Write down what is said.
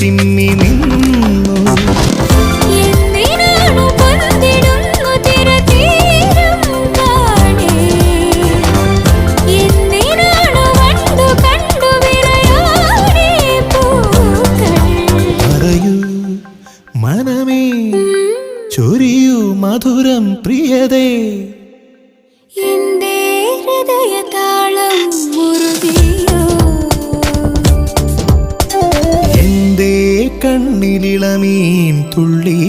ചിമ്മി നിന്നു. പറയൂ മനമേ, ചൊരിയൂ മധുരം പ്രിയതേ, എന്റെ ഹൃദയതാളം മുറുകിയോ, എന്റെ കണ്ണിലിളമീൻ തുള്ളി